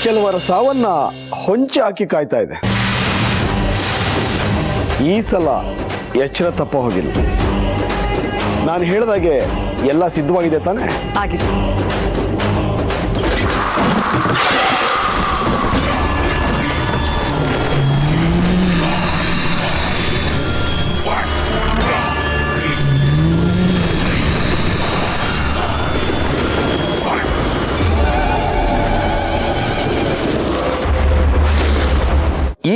ಕೆಲವರ ಸಾವನ್ನ ಹೊಂಚಿ ಹಾಕಿ ಕಾಯ್ತಾ ಇದೆ. ಈ ಸಲ ಎಚ್ಚರ ತಪ್ಪ ಹೋಗಿಲ್ಲ. ನಾನು ಹೇಳಿದಾಗೆ ಎಲ್ಲ ಸಿದ್ಧವಾಗಿದೆ ತಾನೆ? ಆಗಿದೆ.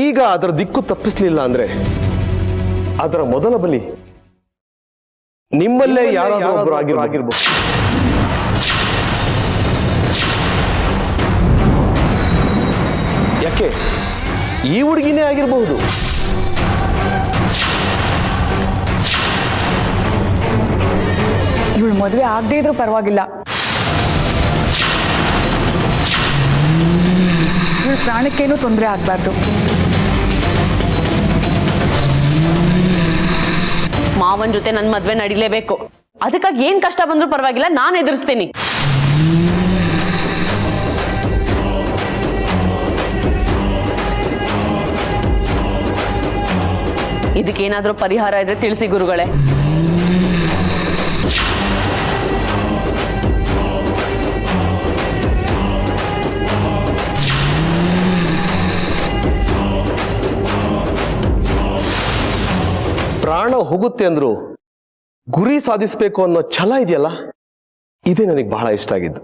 ಈಗ ಅದರ ದಿಕ್ಕು ತಪ್ಪಿಸ್ಲಿಲ್ಲ ಅಂದ್ರೆ ಅದರ ಮೊದಲ ಬಲಿ ನಿಮ್ಮಲ್ಲೇ ಯಾರಾದರೂ ಒಬ್ಬರು ಆಗಿರ್ಬೋದು. ಯಾಕೆ ಈ ಹುಡುಗಿನೇ ಆಗಿರಬಹುದು. ಇವಳು ಮದುವೆ ಆಗದೇ ಇದ್ರೂ ಪರವಾಗಿಲ್ಲ, ಇವಳ ಪ್ರಾಣಕ್ಕೇನೂ ತೊಂದರೆ ಆಗಬಾರ್ದು. ಮಾವನ್ ಜೊತೆ ನನ್ನ ಮದ್ವೆ ನಡಿಲೇಬೇಕು. ಅದಕ್ಕಾಗಿ ಏನ್ ಕಷ್ಟ ಬಂದ್ರೂ ಪರವಾಗಿಲ್ಲ, ನಾನು ಎದುರಿಸ್ತೀನಿ. ಇದಕ್ಕೇನಾದ್ರೂ ಪರಿಹಾರ ಇದ್ರೆ ತಿಳಿಸಿ ಗುರುಗಳೇ. ಪ್ರಾಣ ಹೋಗುತ್ತೆ ಅಂದ್ರು ಗುರಿ ಸಾಧಿಸಬೇಕು ಅನ್ನೋ ಛಲ ಇದೆಯಲ್ಲ, ಇದೇ ನನಗೆ ಬಹಳ ಇಷ್ಟ ಆಗಿದ್ದು.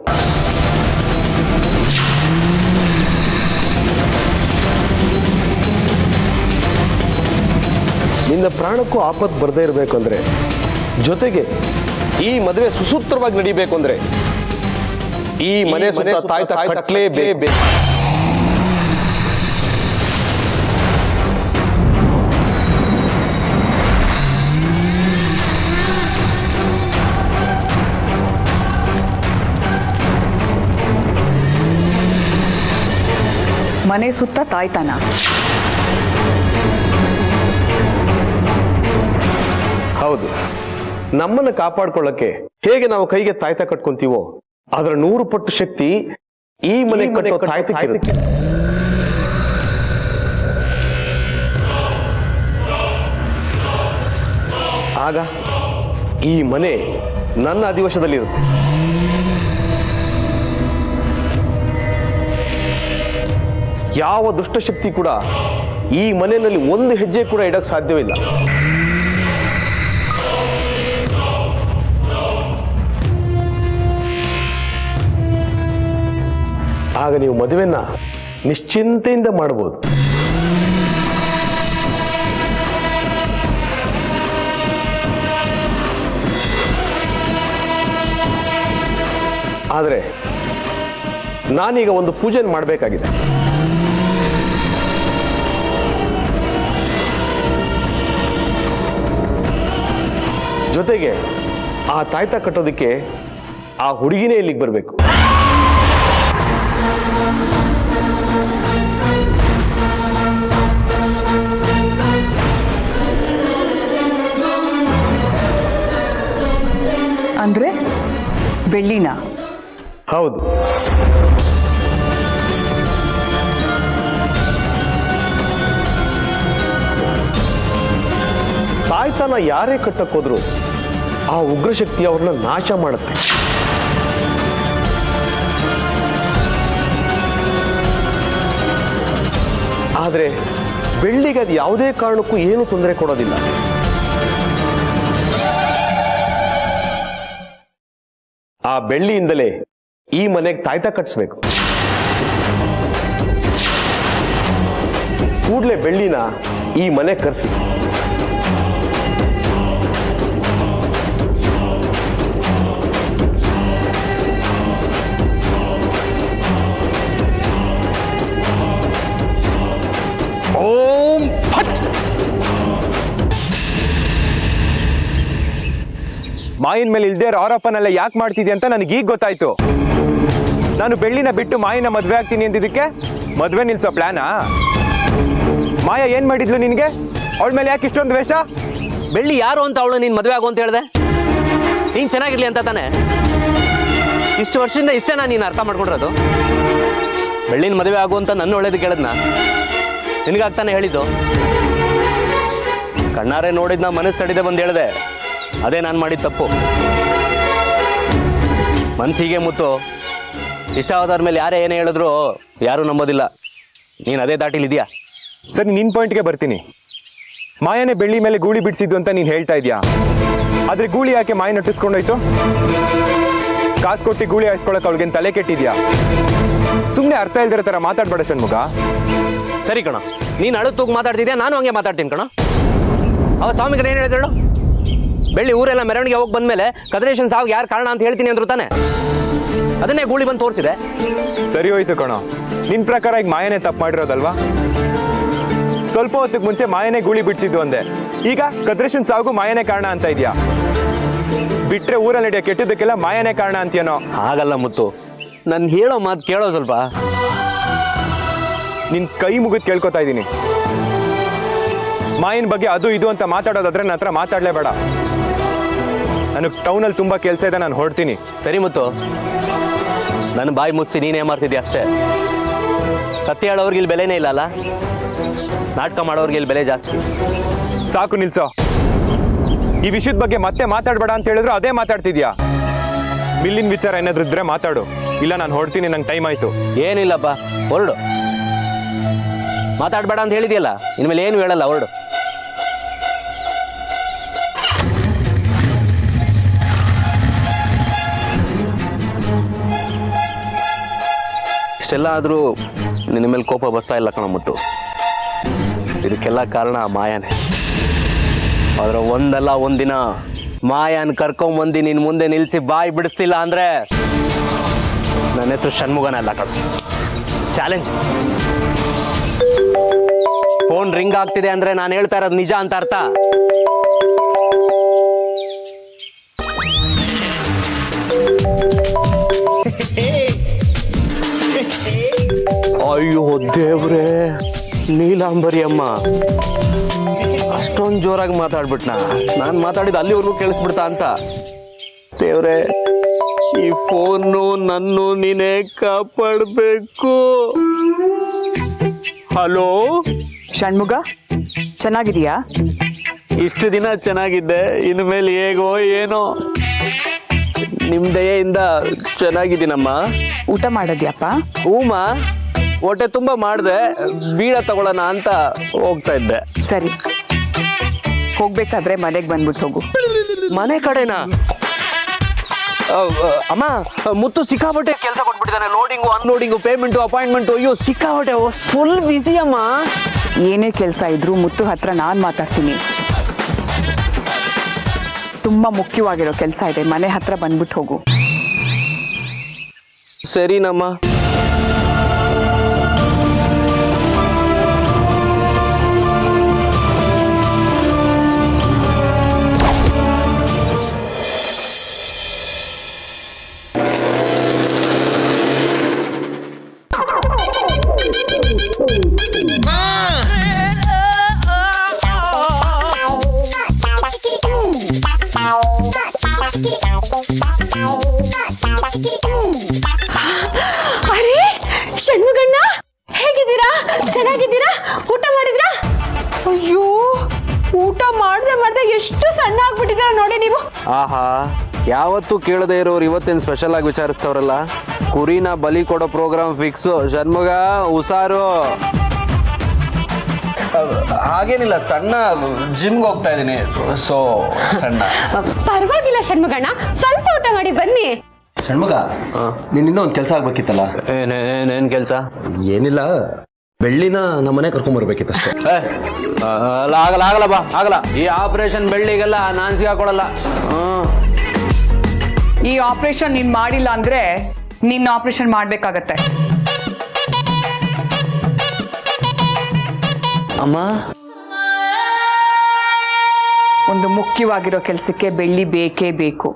ನಿನ್ನ ಪ್ರಾಣಕ್ಕೂ ಆಪತ್ತು ಬರದೇ ಇರಬೇಕು ಅಂದ್ರೆ, ಜೊತೆಗೆ ಈ ಮದುವೆ ಸುಸೂತ್ರವಾಗಿ ನಡೀಬೇಕು ಅಂದ್ರೆ ಈ ಮನೆ ಸುತ್ತ ತಾಯ್ತ ಕಟ್ಟಲೇಬೇಕು. ಮನೆ ಸುತ್ತ ತಾಯ್ತಾನ? ಹೌದು. ನಮ್ಮನ್ನು ಕಾಪಾಡ್ಕೊಳ್ಳಕ್ಕೆ ಹೇಗೆ ನಾವು ಕೈಗೆ ತಾಯ್ತ ಕಟ್ಕೊಂತೀವೋ ಅದರ 100 ಪಟ್ಟು ಶಕ್ತಿ ಈ ಮನೆ ಕಟ್ಟೋ ತಾಯ್ತಕ್ಕೆ. ಆಗ ಈ ಮನೆ ನನ್ನ ಅಧಿವಶದಲ್ಲಿರುತ್ತೆ. ಯಾವ ದುಷ್ಟಶಕ್ತಿ ಕೂಡ ಈ ಮನೆಯಲ್ಲಿ ಒಂದು ಹೆಜ್ಜೆ ಕೂಡ ಇಡಕ್ಕೆ ಸಾಧ್ಯವಿಲ್ಲ. ಆಗ ನೀವು ಮದುವೆನ ನಿಶ್ಚಿಂತೆಯಿಂದ ಮಾಡಬಹುದು. ಆದರೆ ನಾನೀಗ ಒಂದು ಪೂಜೆ ಮಾಡಬೇಕಾಗಿದೆ. ಜೊತೆಗೆ ಆ ತಾಯ್ತ ಕಟ್ಟೋದಕ್ಕೆ ಆ ಹುಡುಗಿನೇ ಇಲ್ಲಿಗೆ ಬರಬೇಕು. ಅಂದ್ರೆ ಬೆಳ್ಳಿನ? ಹೌದು. ತಾಯ್ತನ ಯಾರೇ ಕಟ್ಟಕ್ಕೋದ್ರು ಆ ಉಗ್ರಶಕ್ತಿ ಅವ್ರನ್ನ ನಾಶ ಮಾಡುತ್ತೆ. ಆದರೆ ಬೆಳ್ಳಿಗೆ ಅದು ಯಾವುದೇ ಕಾರಣಕ್ಕೂ ಏನು ತೊಂದರೆ ಕೊಡೋದಿಲ್ಲ. ಆ ಬೆಳ್ಳಿಯಿಂದಲೇ ಈ ಮನೆಗೆ ತಾಯ್ತ ಕಟ್ಟಿಸ್ಬೇಕು. ಕೂಡಲೇ ಬೆಳ್ಳಿನ ಈ ಮನೆ ಕರೆಸಿ. ಓಂ ಫಟ್. ಮಾಯಿನ ಮೇಲೆ ಇಲ್ದೇ ಆರೋಪನೆಲ್ಲ ಯಾಕೆ ಮಾಡ್ತಿದ್ದೆ ಅಂತ ನನಗೆ ಈಗ ಗೊತ್ತಾಯ್ತು. ನಾನು ಬೆಳ್ಳಿನ ಬಿಟ್ಟು ಮಾಯಿನ ಮದುವೆ ಆಗ್ತೀನಿ ಅಂದಿದ್ದಕ್ಕೆ ಮದುವೆ ನಿಲ್ಸೋ ಪ್ಲಾನಾ? ಮಾಯ ಏನ್ ಮಾಡಿದ್ಲು ನಿನ್ಗೆ? ಅವಳ ಮೇಲೆ ಯಾಕೆ ಇಷ್ಟೊಂದು ದ್ವೇಷ? ಬೆಳ್ಳಿ ಯಾರು ಅಂತ ಅವಳು ನೀನ್ ಮದುವೆ ಆಗು ಅಂತ ಹೇಳ್ದೆ? ನೀನ್ ಚೆನ್ನಾಗಿರ್ಲಿ ಅಂತ ತಾನೆ ಇಷ್ಟು ವರ್ಷದಿಂದ ಇಷ್ಟೇನಾ ನೀನು ಅರ್ಥ ಮಾಡ್ಕೊಂಡಿರೋದು? ಬೆಳ್ಳಿನ ಮದುವೆ ಆಗು ಅಂತ ನನ್ನ ಒಳ್ಳೇದು ಕೇಳಿದ್ನ ನಿನಗಾಗ್ತಾನೆ ಹೇಳಿದ್ದು. ಕಣ್ಣಾರೆ ನೋಡಿದ್ನ ಮನಸ್ಸು ತಡಿದೆ ಬಂದು ಹೇಳಿದೆ. ಅದೇ ನಾನು ಮಾಡಿದ ತಪ್ಪು. ಮನಸ್ಸಿಗೆ ಮುತ್ತು ಇಷ್ಟ ಆದವ್ರ ಮೇಲೆ ಯಾರೇ ಏನೇ ಹೇಳಿದ್ರು ಯಾರೂ ನಂಬೋದಿಲ್ಲ. ನೀನು ಅದೇ ದಾಟಿಲಿದ್ಯಾ. ಸರಿ, ನಿನ್ನ ಪಾಯಿಂಟ್ಗೆ ಬರ್ತೀನಿ. ಮಾಯನೇ ಬೆಳ್ಳಿ ಮೇಲೆ ಗೂಳಿ ಬಿಡಿಸಿದ್ದು ಅಂತ ನೀನು ಹೇಳ್ತಾ ಇದೀಯಾ. ಆದ್ರೆ ಗೂಳಿ ಯಾಕೆ ಮಾಯ ನಟಿಸ್ಕೊಂಡೋಯ್ತು? ಕಾಸು ಕೊಟ್ಟು ಗೂಳಿ ಹಾಯಿಸ್ಕೊಳಕ್ ಅವಳಿಗೇನು ತಲೆ ಕೆಟ್ಟಿದ್ಯಾ? ಸುಮ್ಮನೆ ಅರ್ಥ ಇಲ್ದಿರೋ ಥರ ಮಾತಾಡ್ಬೇಡ ಷಣ್ಮುಗ. ಸರಿ ಕಣ, ನೀನು ಅಳು ತೂಗ್ ಮಾತಾಡ್ತಿದ್ಯಾ, ನಾನು ಹಂಗೆ ಮಾತಾಡ್ತೀನಿ ಕಣ. ಅವ ಸ್ವಾಮಿಗಳು ಏನು ಹೇಳಿದ್ರು? ಬೆಳ್ಳಿ ಊರೆಲ್ಲ ಮೆರವಣಿಗೆ ಹೋಗಿ ಬಂದ್ಮೇಲೆ ಕದ್ರೇಶನ್ ಸಾವು ಯಾರು ಕಾರಣ ಅಂತ ಹೇಳ್ತೀನಿ ಅಂದ್ರು ತಾನೆ. ಅದನ್ನೇ ಗೂಳಿ ಬಂದು ತೋರಿಸಿದೆ. ಸರಿ ಹೋಯ್ತು ಕಣ. ನಿನ್ನ ಪ್ರಕಾರ ಈಗ ಮಾಯನೇ ತಪ್ಪು ಮಾಡಿರೋದಲ್ವಾ? ಸ್ವಲ್ಪ ಹೊತ್ತಿಗೆ ಮುಂಚೆ ಮಾಯನೇ ಗೂಳಿ ಬಿಡಿಸಿದ್ದು ಅಂದೆ. ಈಗ ಕದ್ರೇಶನ್ ಸಾವುಗೂ ಮಾಯನೇ ಕಾರಣ ಅಂತ ಇದೆಯಾ? ಬಿಟ್ರೆ ಊರಲ್ಲಿ ನಡೆಯೋ ಕೆಟ್ಟದಕ್ಕೆಲ್ಲ ಮಾಯನೇ ಕಾರಣ ಅಂತೀಯನೋ? ಹಾಗಲ್ಲ ಮುತ್ತು, ನಾನು ಹೇಳೋ ಮಾತು ಕೇಳೋ ಸ್ವಲ್ಪ. ನಿನ್ ಕೈ ಮುಗಿದು ಕೇಳ್ಕೊತಾ ಇದ್ದೀನಿ. ಮಾಯನ ಬಗ್ಗೆ ಅದು ಇದು ಅಂತ ಮಾತಾಡೋದಾದ್ರೆ ನನ್ನ ಹತ್ರ ಮಾತಾಡಲೇಬೇಡ. ನನಗೆ ಟೌನಲ್ಲಿ ತುಂಬ ಕೆಲಸ ಇದೆ, ನಾನು ಹೊರಡ್ತೀನಿ. ಸರಿ ಮುತ್ತು, ನನ್ನ ಬಾಯಿ ಮುಗಿಸಿ ನೀನೇ ಮಾಡ್ತಿದ್ಯಾ ಅಷ್ಟೇ. ಕತ್ತಿ ಹೇಳೋರ್ಗೆ ಇಲ್ಲಿ ಬೆಲೆನೇ ಇಲ್ಲ ಅಲ್ಲ, ನಾಟಕ ಮಾಡೋರ್ಗೆ ಇಲ್ಲಿ ಬೆಲೆ ಜಾಸ್ತಿ. ಸಾಕು ನಿಲ್ಸೋ. ಈ ವಿಷಯದ ಬಗ್ಗೆ ಮತ್ತೆ ಮಾತಾಡಬೇಡ ಅಂತ ಹೇಳಿದ್ರು ಅದೇ ಮಾತಾಡ್ತಿದ್ಯಾ. ಮಿಲ್ಲಿನ ವಿಚಾರ ಏನಾದ್ರು ಇದ್ರೆ ಮಾತಾಡು, ಇಲ್ಲ ನಾನು ಹೊರಡ್ತೀನಿ, ನಂಗೆ ಟೈಮ್ ಆಯ್ತು. ಏನಿಲ್ಲಪ್ಪ, ಹೊರಡು. ಮಾತಾಡಬೇಡ ಅಂತ ಹೇಳಿದ್ಯಲ್ಲ, ಇನ್ಮೇಲೆ ಏನು ಹೇಳಲ್ಲ, ಹೊರಡು. ಇಷ್ಟೆಲ್ಲ ಆದರೂ ನಿನ್ನ ಮೇಲೆ ಕೋಪ ಬರ್ತಾ ಇಲ್ಲ ಕಣ ಮುತ್ತು. ಇದಕ್ಕೆಲ್ಲ ಕಾರಣ ಮಾಯಾನೇ. ಆದ್ರೆ ಒಂದಲ್ಲ ಒಂದಿನ ಮಾಯಾನ್ ಕರ್ಕೊಂಬಂದು ನಿನ್ನ ಮುಂದೆ ನಿಲ್ಲಿಸಿ ಬಾಯಿ ಬಿಡಿಸ್ತಿಲ್ಲ ಅಂದ್ರೆ ನನ್ನ ಹೆಸರು ಷಣ್ಮುಗನ ಅಲ್ಲ ಕಣ. ಚಾಲೆಂಜ್. ಫೋನ್ ರಿಂಗ್ ಆಗ್ತಿದೆ ಅಂದ್ರೆ ನಾನು ಹೇಳ್ತಾ ಇರೋದು ನಿಜ ಅಂತ ಅರ್ಥ. ಅಯ್ಯೋ ದೇವ್ರೆ, ನೀಲಾಂಬರಿ ಅಮ್ಮ ಅಷ್ಟೊಂದು ಜೋರಾಗಿ ಮಾತಾಡ್ಬಿಟ್ನಾ? ನಾನು ಮಾತಾಡಿದ ಅಲ್ಲಿವರೆಗೂ ಕೇಳಿಸ್ಬಿಡ್ತಾ ಅಂತ. ದೇವ್ರೆ, ಈ ಫೋನು ನನ್ನು ನೀನೇ ಕಾಪಾಡಬೇಕು. ಹಲೋ ಷಣ್ಮುಗ, ಚೆನ್ನಾಗಿದೀಯಾ? ಇಷ್ಟು ದಿನ ಚೆನ್ನಾಗಿದ್ದೆ, ಇನ್ಮೇಲೆ ಹೇಗೋ ಏನೋ. ನಿಮ್ ದಯೆಯಿಂದ ಚೆನ್ನಾಗಿದ್ದೀನಮ್ಮ. ಊಟ ಮಾಡೋದ್ಯಪ್ಪ? ಹೂಮ, ಹೊಟ್ಟೆ ತುಂಬ ಮಾಡಿದೆ, ಬೀಡ ತಗೊಳ್ಳೋಣ ಅಂತ ಹೋಗ್ತಾ ಇದ್ದೆ. ಸರಿ, ಹೋಗ್ಬೇಕಾದ್ರೆ ಮನೆಗೆ ಬಂದ್ಬಿಟ್ಟು ಹೋಗು. ಮನೆ ಕಡೆನಾ? ಅಮ್ಮ, ಮುತ್ತು ಸಿಕ್ಕಾಪಟ್ಟೆ ಕೆಲಸ ಕೊಟ್ಬಿಟ್ಟಿದ್ದಾನೆ. Loading, unloading, payment, appointment. ಅಯ್ಯೋ ಸಿಕ್ಕಾಪಟ್ಟೆ, ಫುಲ್ ಬಿಸಿ ಅಮ್ಮ. ಏನೇ ಕೆಲಸ ಇದ್ರೂ ಮುತ್ತು ಹತ್ರ ನಾನು ಮಾತಾಡ್ತೀನಿ. ತುಂಬಾ ಮುಖ್ಯವಾಗಿರೋ ಕೆಲಸ ಇದೆ, ಮನೆ ಹತ್ರ ಬಂದ್ಬಿಟ್ಟು ಹೋಗು. ಸರಿನಮ್ಮ. ಅರೆ ಷಣ್ಮುಗಣ್ಣ, ಹೇಗಿದ್ದೀರಾ? ಚೆನ್ನಾಗಿದ್ದೀರಾ? ಊಟ ಮಾಡಿದ್ರಾ? ಅಯ್ಯೋ, ಊಟ ಮಾಡ್ದೆ ಎಷ್ಟು ಸಣ್ಣ ಆಗ್ಬಿಟ್ಟಿದ್ದೀರಾ ನೋಡಿ ನೀವು. ಆಹಾ, ಯಾವತ್ತೂ ಕೇಳದೆ ಇರೋರು ಇವತ್ತೇನು ಸ್ಪೆಷಲ್ ಆಗಿ ವಿಚಾರಿಸ್ತವ್ರಲ್ಲ. ಕುರಿನ ಬಲಿ ಕೊಡೋ ಪ್ರೋಗ್ರಾಮ್ ಫಿಕ್ಸು. ಷಣ್ಮುಗ ಹುಷಾರು. ಹಾಗೇನಿಲ್ಲ, ಸಣ್ಣ ಜಿಮ್ಗೆ ಹೋಗ್ತಾ ಇದ್ದೀನಿ, ಸೊ ಸಣ್ಣ. ಪರವಾಗಿಲ್ಲ ಷಣ್ಮುಗಣ್ಣ, ಸ್ವಲ್ಪ ಊಟ ಮಾಡಿ ಬನ್ನಿ. ಷಣ್ಮುಗ, ನಿನ್ನಿಂದ ಒಂದು ಕೆಲಸ ಆಗ್ಬೇಕಿತ್ತಲ್ಲ. ಏನ್ ಕೆಲಸ? ಏನಿಲ್ಲ, ಬೆಳ್ಳಿನ ನಮ್ಮನೆ ಕರ್ಕೊಂಡ್ಬರ್ಬೇಕಿತ್ತಷ್ಟೇ. ಆಗಲ್ಲ ಬಾ, ಆಗಲ್ಲ. ಈ ಆಪರೇಷನ್ ಬೆಳ್ಳಿಗೆಲ್ಲ ನಾನು ಸಿಗಾಕೊಡಲ್ಲ. ಈ ಆಪರೇಷನ್ ನೀನ್ ಮಾಡಿಲ್ಲ ಅಂದ್ರೆ ನಿನ್ನ ಆಪರೇಷನ್ ಮಾಡ್ಬೇಕಾಗತ್ತೆ. ಅಮ್ಮ, ಒಂದು ಮುಖ್ಯವಾಗಿರೋ ಕೆಲಸಕ್ಕೆ ಬೆಳ್ಳಿ ಬೇಕೇ ಬೇಕು.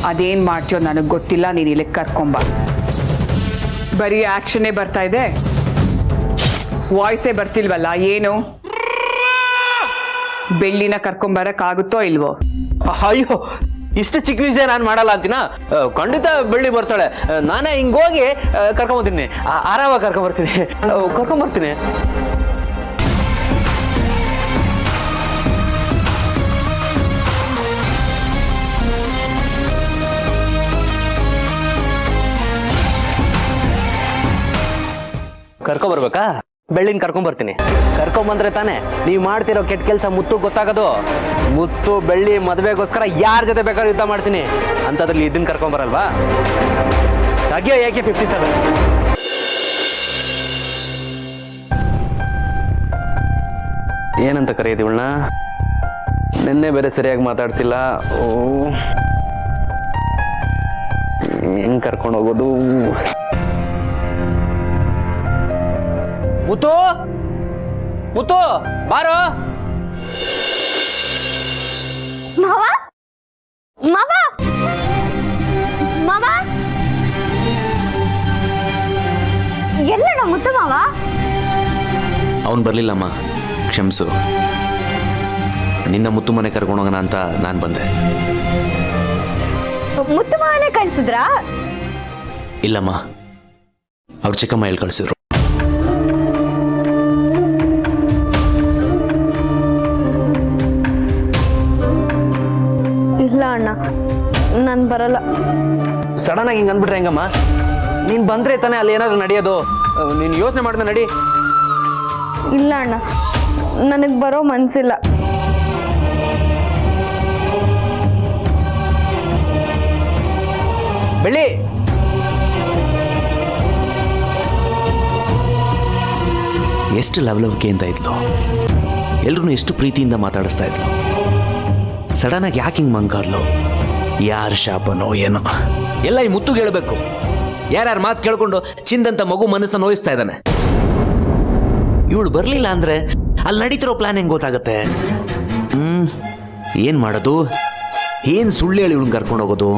ಅದೇನ್ ಮಾಡ್ತೀಯೋ ನನಗೆ ಗೊತ್ತಿಲ್ಲ, ನೀನು ಇಲ್ಲಿ ಕರ್ಕೊಂಬ. ಬರೀ ಆಕ್ಷನ್ನೇ ಬರ್ತಾ ಇದೆ, ವಾಯ್ಸೇ ಬರ್ತಿಲ್ವಲ್ಲ, ಏನು? ಬೆಳ್ಳಿನ ಕರ್ಕೊಂಬರಕ್ಕಾಗುತ್ತೋ ಇಲ್ವೋ? ಅಯ್ಯೋ, ಇಷ್ಟು ಚಿಕ್ಕ ವಿಷಯ ನಾನು ಮಾಡಲ್ಲ ಅಂತೀನ? ಖಂಡಿತ ಬೆಳ್ಳಿ ಬರ್ತಾಳೆ. ನಾನೇ ಹಿಂಗೋಗಿ ಕರ್ಕೊಂಬರ್ತೀನಿ, ಆರಾಮಾಗಿ ಕರ್ಕೊಂಬರ್ತೀನಿ. ಕರ್ಕೊಂಬರ್ಬೇಕಾ? ಬೆಳ್ಳಿನ ಕರ್ಕೊಂಬರ್ತೀನಿ. ಕರ್ಕೊಂಬಂದ್ರೆ ತಾನೇ ನೀವು ಮಾಡ್ತಿರೋ ಕೆಟ್ಟ ಕೆಲಸ ಮುತ್ತು ಗೊತ್ತಾಗೋದು. ಮುತ್ತು ಬೆಳ್ಳಿ ಮದುವೆಗೋಸ್ಕರ ಯಾರ ಜೊತೆ ಬೇಕಾದ್ರೂ ಯುದ್ಧ ಮಾಡ್ತೀನಿ. ಅಂಥದ್ರಲ್ಲಿ ಇದನ್ನ ಕರ್ಕೊಂಬರಲ್ವಾ? ತೆಗಿಯೋ AK-47. ಏನಂತ ಕರೆಯೋದು ಇವಳನ್ನ? ನಿನ್ನೆ ಬೇರೆ ಸರಿಯಾಗಿ ಮಾತಾಡ್ಸಿಲ್ಲ. ಹೆಂಗ್ ಕರ್ಕೊಂಡು ಹೋಗೋದು? ಮುತ್ತು ಬಾರೋ. ಮಾವ ಮಾವ ಮಾವ ಎಲ್ಲಣ್ಣ ಮುತ್ತು ಮಾವ? ಅವನು ಬರ್ಲಿಲ್ಲಮ್ಮ, ಕ್ಷಮಿಸು. ನಿನ್ನ ಮುತ್ತು ಮನೆ ಕರ್ಕೊಂಡೋಗೋಣ ಅಂತ ನಾನು ಬಂದೆ. ಮುತ್ತು ಮಾವನೇ ಕಳ್ಸಿದ್ರಾ? ಇಲ್ಲಮ್ಮ, ಅವ್ರ ಚಿಕ್ಕಮ್ಮ ಹೇಳಿ ಕಳಿಸಿದ್ರು. ಇಲ್ಲ ಅಣ್ಣ, ನಾನು ಬರಲ್ಲ. ಸಡನ್ ಆಗಿ ಹಿಂಗೆ ಅಂದ್ಬಿಟ್ರೆ ಹೆಂಗಮ್ಮ? ನೀನು ಬಂದ್ರೆ ತಾನೇ ಅಲ್ಲಿ ಏನಾದ್ರು ನಡೆಯೋದು. ನೀನು ಯೋಚನೆ ಮಾಡಿದ ನಡಿ. ಇಲ್ಲ ಅಣ್ಣ, ನನಗೆ ಬರೋ ಮನ್ಸಿಲ್ಲ. ಬೆಳ್ಳಿ, ಎಷ್ಟು ಲವಲವಿಕೆಯಿಂದ ಇದ್ಲು, ಎಲ್ರೂ ಎಷ್ಟು ಪ್ರೀತಿಯಿಂದ ಮಾತಾಡಿಸ್ತಾ ಇದ್ಲು. ಸಡನ್ ಆಗಿ ಯಾಕೆ ಹಿಂಗೆ ಮಂಕಾದ್ಲು? ಯಾರ ಶಾಪನೋ ಏನೋ, ಎಲ್ಲ ಈ ಮುತ್ತು ಹೇಳ್ಬೇಕು. ಯಾರ್ಯಾರ ಮಾತು ಕೇಳ್ಕೊಂಡು ಚಿಂದಂತ ಮಗು ಮನಸ್ಸನ್ನ ನೋಯಿಸ್ತಾ ಇದ್ದಾನೆ. ಇವಳು ಬರಲಿಲ್ಲ ಅಂದ್ರೆ ಅಲ್ಲಿ ನಡೀತಿರೋ ಪ್ಲಾನ್ ಹೆಂಗೆ ಗೊತ್ತಾಗತ್ತೆ? ಏನು ಮಾಡೋದು? ಏನು ಸುಳ್ಳು ಹೇಳಿ ಇವಳನ್ನ ಕರ್ಕೊಂಡು ಹೋಗೋದು?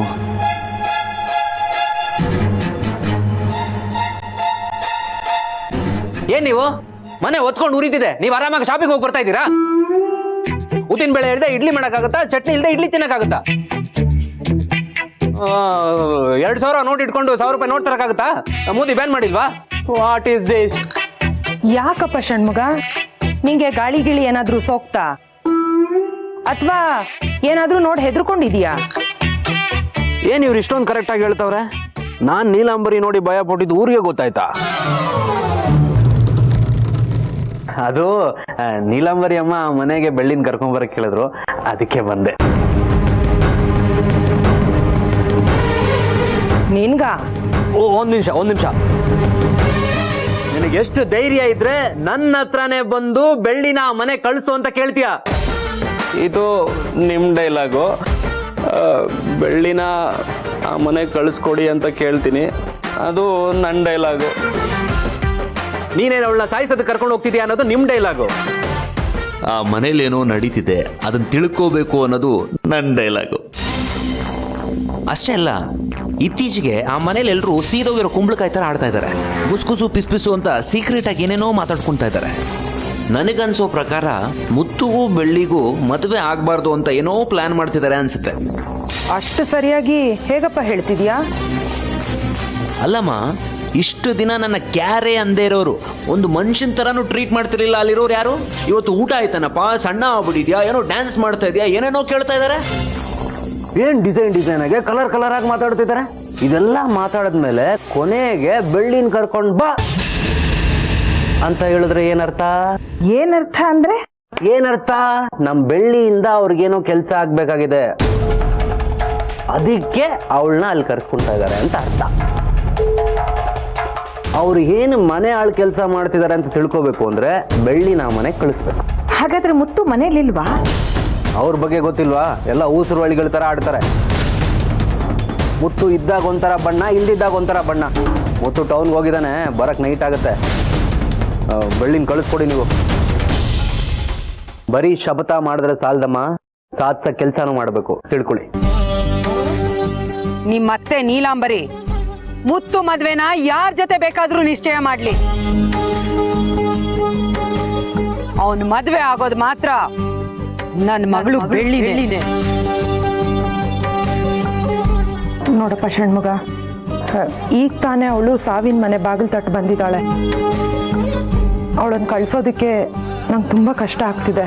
ಏನ್ ನೀವು ಮನೆ ಒತ್ಕೊಂಡು ಉರಿತಿದೆ, ನೀವು ಆರಾಮಾಗಿ ಶಾಪಿಂಗ್ ಹೋಗಿ ಬರ್ತಾ ಇದ್ದೀರಾ? ಉದ್ದಿನ ಬೇಳೆ ಇಲ್ಲದೆ ಇಡ್ಲಿ ಮಾಡೋಕ್ಕಾಗತ್ತಾ? ಚಟ್ನಿ ಇಲ್ಲದೆ ಇಡ್ಲಿ ತಿನ್ನಕ್ಕಾಗತ್ತಾ? 2,000 ನೋಟ್ ಇಟ್ಕೊಂಡು 1,000 ರೂಪಾಯಿ ನೋಟ್ ತರಕ್ಕಾಗತ್ತಾ? ಮೋದಿ ಬ್ಯಾನ್ ಮಾಡಿಲ್ವಾ? What is this? ಯಾಕಪ್ಪ ಷಣ್ಮುಗ, ನಿಂಗೆ ಗಾಳಿ ಗಿಳಿ ಏನಾದ್ರೂ ಸೋಕ್ತಾ ಅಥವಾ ಏನಾದ್ರೂ ನೋಡಿ ಹೆದರ್ಕೊಂಡಿದೀಯಾ? ಏನ್ ಇವ್ರು ಇಷ್ಟೊಂದು ಕರೆಕ್ಟ್ ಆಗಿ ಹೇಳ್ತವ್ರೆ? ನಾನ್ ನೀಲಾಂಬರಿ ನೋಡಿ ಭಯ ಪಟ್ಟಿದ್ದು ಊರಿಗೆ ಗೊತ್ತಾಯ್ತಾ? ಅದು ನೀಲಾಂಬರಿ ಅಮ್ಮ ಮನೆಗೆ ಬೆಳ್ಳಿನ ಕರ್ಕೊಂಬರಕ್ಕೆ ಹೇಳಿದ್ರು, ಅದಕ್ಕೆ ಬಂದೆ. ನಿನ್ಗ ಒಂದ್ ನಿಮಿಷ. ನಿನಗೆ ಎಷ್ಟು ಧೈರ್ಯ ಇದ್ರೆ ನನ್ನ ಹತ್ರನೇ ಬಂದು ಬೆಳ್ಳಿನ ಮನೆ ಕಳಿಸು ಅಂತ ಕೇಳ್ತೀಯ? ಇದು ನಿಮ್ ಡೈಲಾಗು. ಬೆಳ್ಳಿನ ಆ ಮನೆ ಕಳಿಸ್ಕೊಡಿ ಅಂತ ಕೇಳ್ತೀನಿ, ಅದು ನನ್ನ ಡೈಲಾಗು. ನೀನೇನು ಅವಳನ್ನ ಸಾಯಿಸೋದು ಕರ್ಕೊಂಡು ಹೋಗ್ತಿದ್ಯಾ ಅನ್ನೋದು ನಿಮ್ ಡೈಲಾಗು. ಆ ಮನೇಲೇನೋ ನಡೀತಿದೆ, ಅದನ್ನ ತಿಳ್ಕೋಬೇಕು ಅನ್ನೋದು ನನ್ನ ಡೈಲಾಗು. ಅಷ್ಟೇ ಅಲ್ಲ, ಇತ್ತೀಚೆಗೆ ಆ ಮನೇಲಿ ಎಲ್ಲರೂ ಸೀದೋಗಿರೋ ಕುಂಬಳಕಾಯಿ ಥರ ಆಡ್ತಾ ಇದ್ದಾರೆ. ಗುಸ್ಗುಸು ಪಿಸ್ಪಿಸು ಅಂತ ಸೀಕ್ರೆಟ್ ಆಗಿ ಏನೇನೋ ಮಾತಾಡ್ಕೊಳ್ತಾ ಇದ್ದಾರೆ. ನನಗನ್ಸೋ ಪ್ರಕಾರ ಮುತ್ತುಗೂ ಬೆಳ್ಳಿಗೂ ಮದುವೆ ಆಗಬಾರ್ದು ಅಂತ ಏನೋ ಪ್ಲಾನ್ ಮಾಡ್ತಿದ್ದಾರೆ ಅನ್ಸುತ್ತೆ. ಅಷ್ಟು ಸರಿಯಾಗಿ ಹೇಗಪ್ಪ ಹೇಳ್ತಿದ್ಯಾ? ಅಲ್ಲಮ್ಮ, ಇಷ್ಟು ದಿನ ನನ್ನ ಕ್ಯಾರೆ ಅಂದೇ ಇರೋರು ಒಂದು ಮನುಷ್ಯನ ಥರನೂ ಟ್ರೀಟ್ ಮಾಡ್ತಿರ್ಲಿಲ್ಲ ಅಲ್ಲಿರೋರು ಯಾರು? ಇವತ್ತು ಊಟ ಆಯ್ತಾನಪ್ಪ, ಸಣ್ಣ ಆಗ್ಬಿಟ್ಟಿದ್ಯಾ, ಏನೋ ಡ್ಯಾನ್ಸ್ ಮಾಡ್ತಾ ಇದೆಯಾ, ಏನೇನೋ ಕೇಳ್ತಾ ಇದ್ದಾರೆ. ಏನ್ ಡಿಸೈನ್ ಆಗಿ ಕಲರ್ ಆಗಿ ಮಾತಾಡ್ತಿದ್ದಾರೆ. ಇದೆಲ್ಲ ಮಾತಾಡಿದ್ಮೇಲೆ ಕೊನೆಗೆ ಬೆಳ್ಳಿನ ಕರ್ಕೊಂಡ್ ಬಾ ಅಂತ ಹೇಳಿದ್ರೆ ಏನರ್ಥ? ಏನರ್ಥ? ನಮ್ ಬೆಳ್ಳಿಯಿಂದ ಅವ್ರಿಗೇನೋ ಕೆಲಸ ಆಗ್ಬೇಕಾಗಿದೆ, ಅದಕ್ಕೆ ಅವಳನ್ನ ಅಲ್ಲಿ ಕರ್ಸ್ಕೊಂತಾ ಇದ್ದಾರೆ ಅಂತ ಅರ್ಥ. ಅವ್ರು ಏನು ಮನೆ ಆಳ್ ಕೆಲಸ ಮಾಡ್ತಿದ್ದಾರೆ ಅಂತ ತಿಳ್ಕೋಬೇಕು ಅಂದ್ರೆ ಬೆಳ್ಳಿನ ಮನೆಗೆ ಕಳಿಸ್ಬೇಕು. ಹಾಗಾದ್ರೆ ಮುತ್ತು ಮನೇಲಿಲ್ವಾ? ಅವ್ರ ಬಗ್ಗೆ ಗೊತ್ತಿಲ್ವಾ? ಎಲ್ಲ ಊಸರು ಹಳ್ಳಿಗಳ ತರ ಆಡ್ತಾರೆ. ಮುತ್ತು ಇದ್ದಾಗ ಒಂಥರ ಬಣ್ಣ, ಇಲ್ದಿದ್ದಾಗ ಒಂಥರ ಬಣ್ಣ. ಮುತ್ತು ಟೌನ್ಗೆ ಹೋಗಿದ್ದಾನೆ, ಬರಕ್ ನೈಟ್ ಆಗುತ್ತೆ. ಬೆಳ್ಳಿನ ಕಳಿಸ್ಕೊಡಿ ನೀವು. ಬರೀ ಶಪಥ ಮಾಡಿದ್ರೆ ಸಾಲದಮ್ಮ, ಸಾಧಿಸ ಕೆಲಸನೂ ಮಾಡಬೇಕು, ತಿಳ್ಕೊಳ್ಳಿ. ನಿಮ್ಮತ್ತೆ ನೀಲಾಂಬರಿ ಮುತ್ತು ಮದ್ವೆನ ಯಾರ ಜೊತೆ ಬೇಕಾದ್ರೂ ನಿಶ್ಚಯ ಮಾಡ್ಲಿ, ಅವನ್ ಮದ್ವೆ ಆಗೋದು ಮಾತ್ರ ನನ್ನ ಮಗಳು ಬೆಳ್ಳಿನೇ. ನೋಡಪ್ಪ ಷಣ್ಮುಗ, ಈಗ ತಾನೇ ಅವಳು ಸಾವಿನ ಮನೆ ಬಾಗಿಲು ತಟ್ಟು ಬಂದಿದ್ದಾಳೆ. ಅವಳನ್ನು ಕಳ್ಸೋದಕ್ಕೆ ನಂಗೆ ತುಂಬ ಕಷ್ಟ ಆಗ್ತಿದೆ.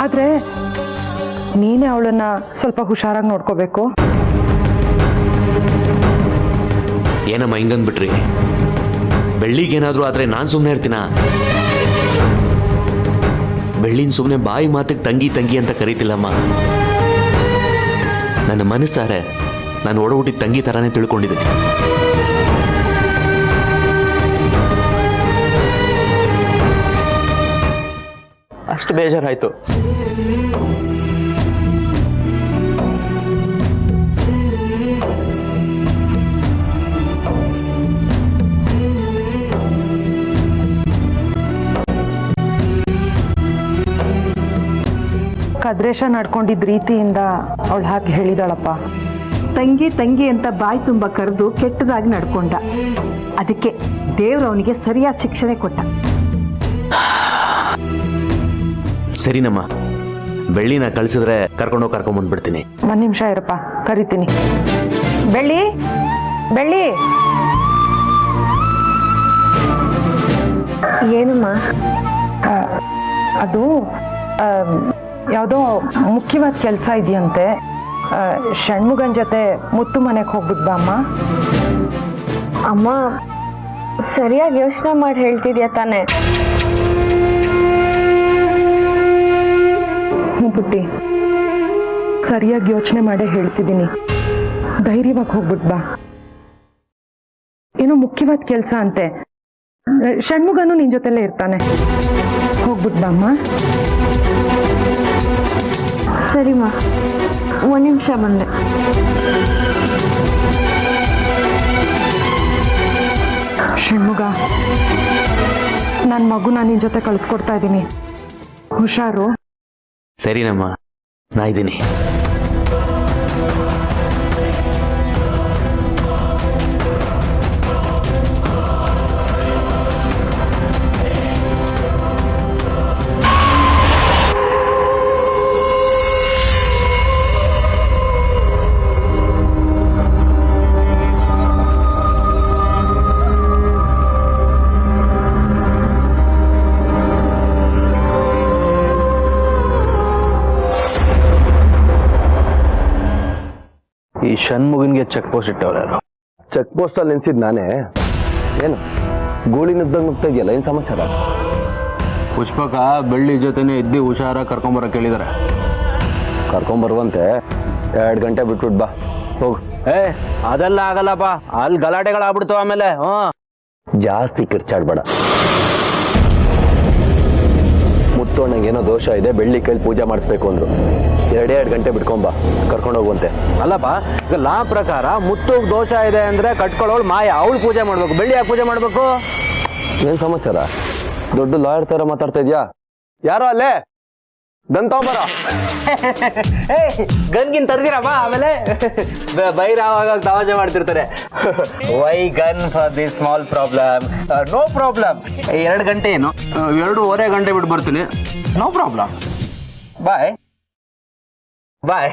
ಆದರೆ ನೀನೇ ಅವಳನ್ನು ಸ್ವಲ್ಪ ಹುಷಾರಾಗಿ ನೋಡ್ಕೋಬೇಕು. ಏನಮ್ಮ ಹಿಂಗಂದ್ಬಿಟ್ರಿ? ಬೆಳ್ಳಿಗೇನಾದರೂ ಆದರೆ ನಾನು ಸುಮ್ಮನೆ ಇರ್ತೀನ? ಬೆಳ್ಳಿನ ಸುಮ್ಮನೆ ಬಾಯಿ ಮಾತಿಗೆ ತಂಗಿ ತಂಗಿ ಅಂತ ಕರೀತಿಲ್ಲಮ್ಮ. ನನ್ನ ಮನಸ್ಸಾರೆ ನಾನು ಒಡಹುಟ್ಟಿದ ತಂಗಿ ಥರನೇ ತಿಳ್ಕೊಂಡಿದ್ದೀನಿ. ಅಷ್ಟು ಬೇಜಾರಾಯಿತು. ಕದ್ರೇಶ ನಡ್ಕೊಂಡಿದ್ದ ರೀತಿಯಿಂದ ಅವಳು ಹಾಗೆ ಹೇಳಿದಾಳಪ್ಪ. ತಂಗಿ ತಂಗಿ ಅಂತ ಬಾಯಿ ತುಂಬ ಕರೆದು ಕೆಟ್ಟದಾಗಿ ನಡ್ಕೊಂಡ. ಅದಕ್ಕೆ ದೇವ್ರು ಅವನಿಗೆ ಸರಿಯಾದ ಶಿಕ್ಷಣೆ ಕೊಟ್ಟ. ಸರಿನಮ್ಮ, ಬೆಳ್ಳಿನ ಕಳಿಸಿದ್ರೆ ಕರ್ಕೊಂಡ್ಬಂದ್ಬಿಡ್ತೀನಿ. ಒಂದು ನಿಮಿಷ ಇರಪ್ಪ, ಕರಿತೀನಿ. ಬೆಳ್ಳಿ, ಬೆಳ್ಳಿ. ಏನಮ್ಮ? ಅದು ಯಾವುದೋ ಮುಖ್ಯವಾದ ಕೆಲಸ ಇದೆಯಂತೆ. ಷಣ್ಮುಗನ್ ಜೊತೆ ಮುತ್ತು ಮನೆಗೆ ಹೋಗ್ಬಿಟ್ ಬಾ ಅಮ್ಮ. ಅಮ್ಮ ಸರಿಯಾಗಿ ಯೋಚನೆ ಮಾಡಿ ಹೇಳ್ತಿದ್ಯಾ ತಾನೆ? ಪುಟ್ಟಿ, ಸರಿಯಾಗಿ ಯೋಚನೆ ಮಾಡೇ ಹೇಳ್ತಿದ್ದೀನಿ. ಧೈರ್ಯವಾಗಿ ಹೋಗ್ಬಿಟ್ ಬಾ. ಏನೋ ಮುಖ್ಯವಾದ ಕೆಲಸ ಅಂತೆ. ಷಣ್ಮುಗನು ನಿನ್ ಜೊತೆಲೇ ಇರ್ತಾನೆ. ಹೋಗ್ಬಿಟ್ ಬಾ ಅಮ್ಮ. ಸರಿಮಾ, ಒಂದು ನಿಮಿಷ ಬಂದೆ. ಷಣ್ಮುಗ, ನನ್ನ ಮಗುನ ನಿನ್ ಜೊತೆ ಕಳಿಸ್ಕೊಡ್ತಾ ಇದ್ದೀನಿ. ಹುಷಾರು. ಸರಿನಮ್ಮ, ನಾ ಇದ್ದೀನಿ. ಈ ಷಣ್ಮುಗನ್ಗೆ ಚೆಕ್ ಪೋಸ್ಟ್ ಇಟ್ಟವ್ರು ಯಾರು? ಚೆಕ್ ಪೋಸ್ಟಲ್ಲಿ ನೆನ್ಸಿದ್ ನಾನೇ. ಏನು ಗೋಳಿ ನುಗ್ದಂಗೆ ನುಗ್ತಾ ಇದೆಯಲ್ಲ, ಏನು ಸಮಾಚಾರ? ಪುಷ್ಪಕ ಬೆಳ್ಳಿ ಜೊತೆನೇ ಇದ್ದು ಹುಷಾರಾಗಿ ಕರ್ಕೊಂಬರಕ್ಕೆ ಹೇಳಿದಾರೆ. ಕರ್ಕೊಂಬರುವಂತೆ 2 ಗಂಟೆ ಬಿಟ್ಬಿಟ್ಟು ಬಾ, ಹೋಗು. ಅದೆಲ್ಲ ಆಗಲ್ಲಪ್ಪ, ಅಲ್ಲಿ ಗಲಾಟೆಗಳಾಗ್ಬಿಡ್ತಾವ ಆಮೇಲೆ. ಜಾಸ್ತಿ ಕಿರ್ಚಾಡ್ಬೇಡ. ಮುತ್ತೋಣ್ಣಂಗೆ ಏನೋ ದೋಷ ಇದೆ, ಬೆಳ್ಳಿ ಕೈಲಿ ಪೂಜೆ ಮಾಡಿಸ್ಬೇಕು ಅಂದ್ರು. 2 ಗಂಟೆ ಬಿಟ್ಕೊಂಬ, ಕರ್ಕೊಂಡು ಹೋಗುವಂತೆ. ಅಲ್ಲಪ್ಪ, ಈಗ ಲಾ ಪ್ರಕಾರ ಮುತ್ತು ದೋಷ ಇದೆ ಅಂದ್ರೆ ಕಟ್ಕೊಳ್ಳೋಳು ಮಾಯ, ಅವಳು ಪೂಜೆ ಮಾಡ್ಬೇಕು. ಬೆಳ್ಳಿ ಯಾಕೆ ಪೂಜೆ ಮಾಡ್ಬೇಕು? ಏನ್ ಸಮಾಚಾರ? ದೊಡ್ಡ ಲಾಯರ್ ತರ ಮಾತಾಡ್ತಾ ಇದ್ಯಾ? ಯಾರೋ ಅಲ್ಲೇ ಗನ್ ತಗೊಂಬರ. ಗನ್ಗಿನ್ ತರ್ದಿರಪ್ಪ, ಆಮೇಲೆ ಬೈರಾವಾಗ ತಮಾಷೆ ಮಾಡ್ತಿರ್ತಾರೆ. Why gun for this small problem? No problem. 2 ಗಂಟೆ ಏನು, 2.5 ಗಂಟೆ ಬಿಟ್ಟು ಬರ್ತೀನಿ. No problem. ಬಾಯ್ ಬಾಯ್.